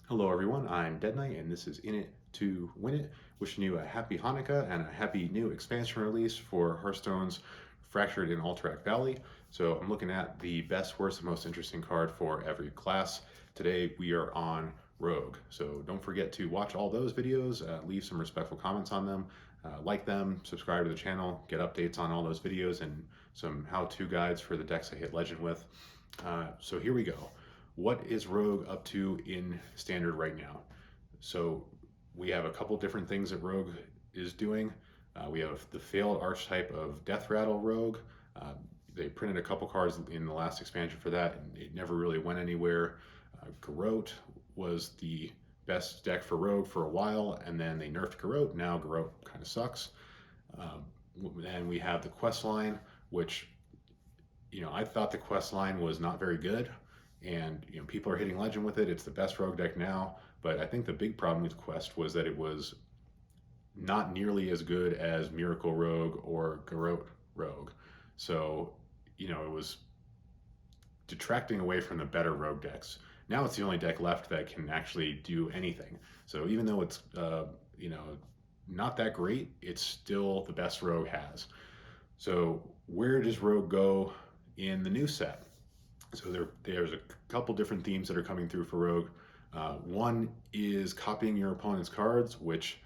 Hello everyone, I'm Dead Knight and this is In It to Win It. Wishing you a happy Hanukkah and a happy new expansion release for Hearthstone's Fractured in Alterac Valley. So I'm looking at the best, worst, and most interesting card for every class. Today we are on Rogue. So don't forget to watch all those videos, leave some respectful comments on them, like them, subscribe to the channel, get updates on all those videos and some how-to guides for the decks I hit Legend with. So here we go. What is Rogue up to in Standard right now? So we have a couple different things that Rogue is doing. We have the failed archetype of Death Rattle Rogue. They printed a couple cards in the last expansion for that, and it never really went anywhere. Garrote was the best deck for Rogue for a while, and then they nerfed Garrote. Now Garrote kind of sucks. And we have the quest line, which, I thought the quest line was not very good, and people are hitting Legend with it. It's the best Rogue deck now, but I think the big problem with Quest was that it was not nearly as good as Miracle Rogue or Garrote Rogue. So, it was detracting away from the better Rogue decks. Now it's the only deck left that can actually do anything. So even though it's, not that great, it's still the best Rogue has. So where does Rogue go in the new set? So there's a couple different themes that are coming through for Rogue. One is copying your opponent's cards, which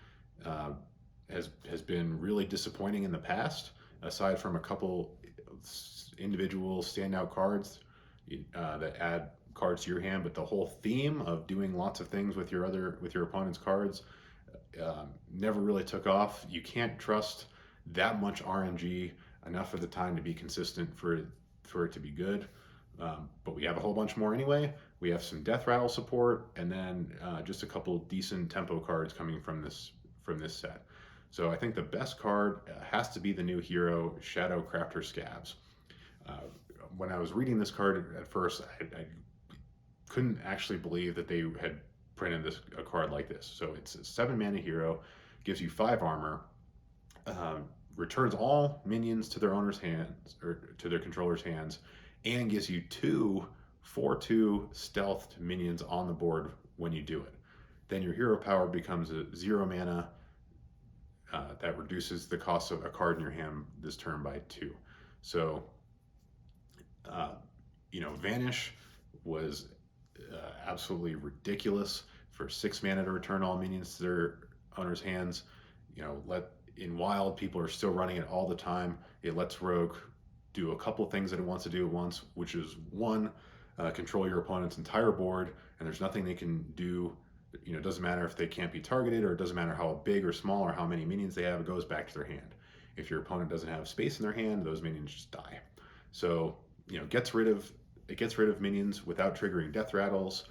has been really disappointing in the past. Aside from a couple individual standout cards that add cards to your hand, but the whole theme of doing lots of things with your opponent's cards never really took off. You can't trust that much RNG enough of the time to be consistent for it to be good. But we have a whole bunch more anyway. We have some Death Rattle support, and then just a couple decent tempo cards coming from this set. So I think the best card has to be the new hero, Shadowcrafter Scabbs. When I was reading this card at first, I couldn't actually believe that they had printed a card like this. So it's a 7-mana hero, gives you 5 armor, returns all minions to their owner's hands, or to their controller's hands, and gives you 2 4/2 stealthed minions on the board when you do it. Then your hero power becomes a 0 mana that reduces the cost of a card in your hand this turn by 2. So, Vanish was absolutely ridiculous for 6 mana to return all minions to their owner's hands. In Wild, people are still running it all the time. It lets Rogue do a couple things that it wants to do at once, which is one, control your opponent's entire board, and there's nothing they can do. It doesn't matter if they can't be targeted, or it doesn't matter how big or small or how many minions they have, it goes back to their hand. If your opponent doesn't have space in their hand, those minions just die. So, it gets rid of minions without triggering death rattles.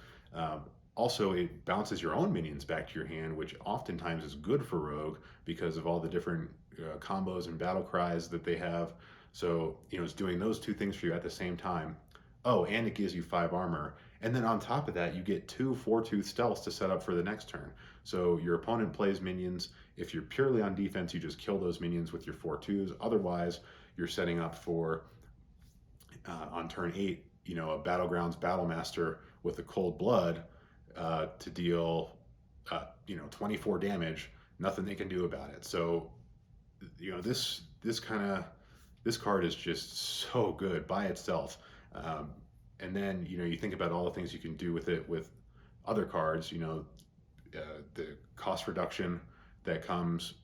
Also, it bounces your own minions back to your hand, which oftentimes is good for Rogue because of all the different combos and battle cries that they have. So, it's doing those 2 things for you at the same time. Oh, and it gives you 5 armor. And then on top of that, you get 2 4/2 stealths to set up for the next turn. So your opponent plays minions. If you're purely on defense, you just kill those minions with your 4/2s. Otherwise, you're setting up for, on turn 8, a Battlegrounds Battlemaster with a Cold Blood to deal, 24 damage. Nothing they can do about it. So, this card is just so good by itself. And then, you think about all the things you can do with it with other cards, the cost reduction that comes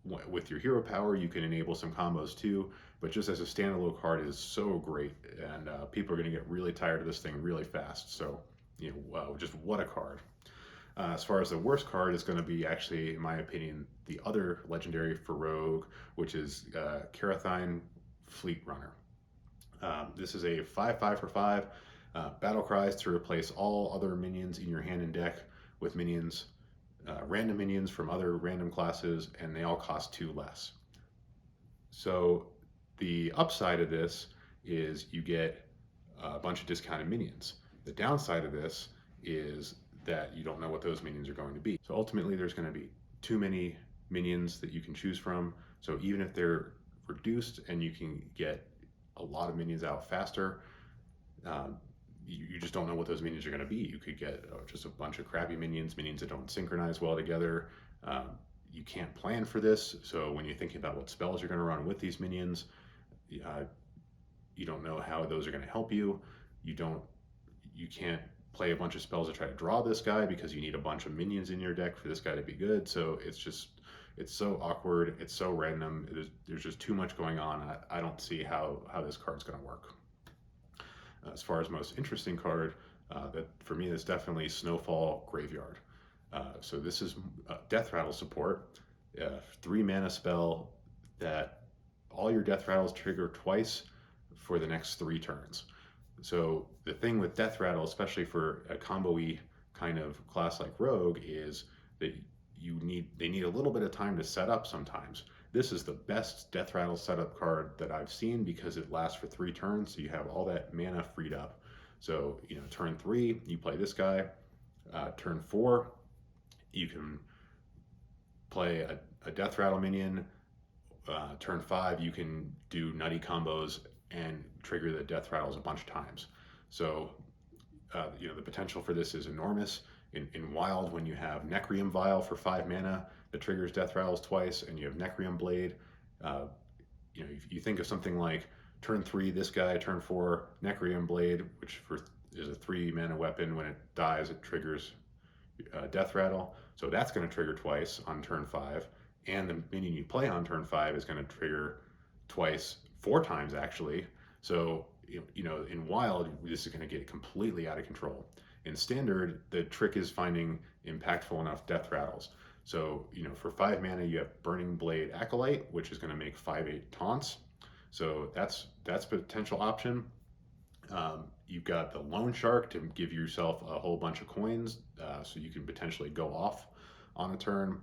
with your hero power. You can enable some combos too, but just as a standalone card is so great, and people are going to get really tired of this thing really fast. So, just what a card. As far as the worst card is going to be, actually, in my opinion, the other legendary for Rogue, which is Cera'thine Fleetrunner. This is a 5/5 for 5. Battle cries to replace all other minions in your hand and deck with minions, random minions from other random classes, and they all cost 2 less. So the upside of this is you get a bunch of discounted minions. The downside of this is that you don't know what those minions are going to be. So ultimately there's going to be too many minions that you can choose from. So even if they're reduced and you can get a lot of minions out faster, you just don't know what those minions are going to be. You could get just a bunch of crappy minions that don't synchronize well together. You can't plan for this, so when you're thinking about what spells you're going to run with these minions, you don't know how those are going to help you. You can't play a bunch of spells to try to draw this guy because you need a bunch of minions in your deck for this guy to be good. So it's so awkward. It's so random. There's just too much going on. I don't see how this card's going to work. As far as most interesting card, that for me is definitely Snowfall Graveyard. So this is Death Rattle support, 3 mana spell that all your Death Rattles trigger twice for the next 3 turns. So the thing with Death Rattle, especially for a combo-y kind of class like Rogue, is that they need a little bit of time to set up sometimes. This is the best Death Rattle setup card that I've seen because it lasts for 3 turns, so you have all that mana freed up. So, turn 3, you play this guy. Turn 4, you can play a Death Rattle minion. Turn 5, you can do nutty combos and trigger the Death Rattles a bunch of times. So, the potential for this is enormous. In Wild, when you have Necrium Vial for 5 mana that triggers Death Rattles twice, and you have Necrium Blade, if you think of something like turn 3, this guy, turn 4, Necrium Blade, which is a 3 mana weapon. When it dies, it triggers Death Rattle. So that's going to trigger twice on turn 5. And the minion you play on turn 5 is going to trigger twice, 4 times actually. So, in Wild, this is going to get completely out of control. In Standard, the trick is finding impactful enough Death Rattles. So, for 5 mana, you have Burning Blade Acolyte, which is going to make 5/8 taunts. So that's a potential option. You've got the Loan Shark to give yourself a whole bunch of coins, so you can potentially go off on a turn.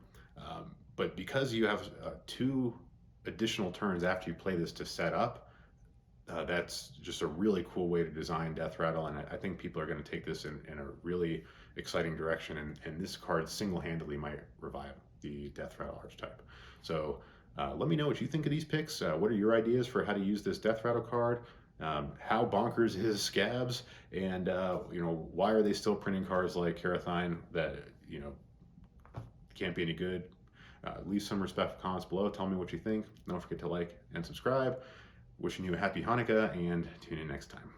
But because you have 2 additional turns after you play this to set up, that's just a really cool way to design Death Rattle, and I think people are going to take this in a really exciting direction, and this card single-handedly might revive the Death Rattle archetype. So let me know what you think of these picks. What are your ideas for how to use this Death Rattle card? How bonkers is Scabbs, and why are they still printing cards like Cera'thine that can't be any good? Leave some respectful comments below. Tell me what you think. Don't forget to like and subscribe. Wishing you a happy Hanukkah, and tune in next time.